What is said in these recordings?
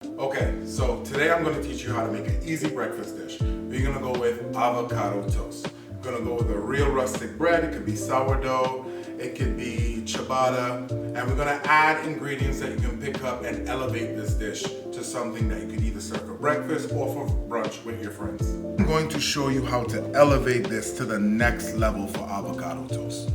Okay, so today I'm going to teach you how to make an easy breakfast dish. We're going to go with avocado toast. We're going to go with a real rustic bread. It could be sourdough, it could be ciabatta, and we're going to add ingredients that you can pick up and elevate this dish to something that you could either serve for breakfast or for brunch with your friends. I'm going to show you how to elevate this to the next level for avocado toast.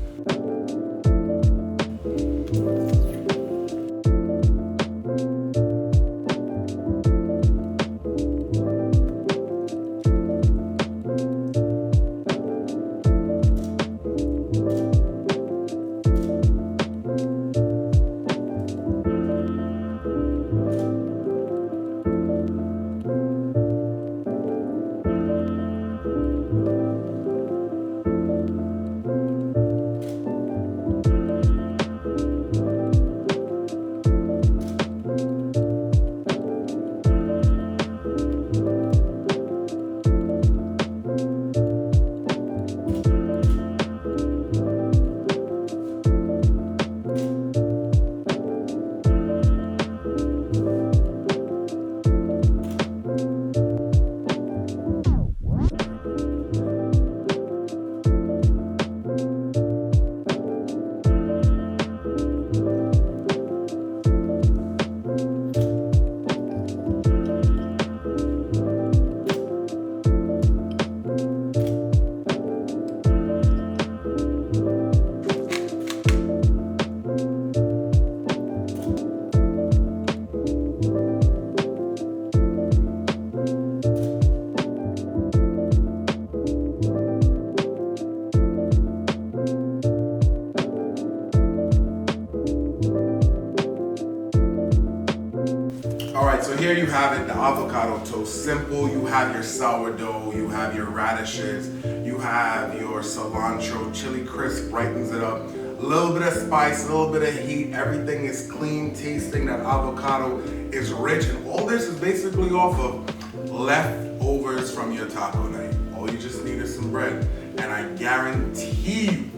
Alright, so here you have it, the avocado toast. Simple. You have your sourdough, you have your radishes, you have your cilantro, chili crisp brightens it up. A little bit of spice, a little bit of heat, everything is clean tasting. That avocado is rich, and all this is basically off of leftovers from your taco night. All you just need is some bread, and I guarantee you,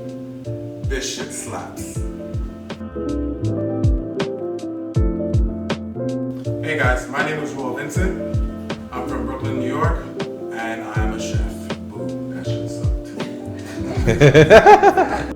this shit slaps. Hey guys, my name is Reuel Vincent. I'm from Brooklyn, New York, and I am a chef. Boom, that shit sucked.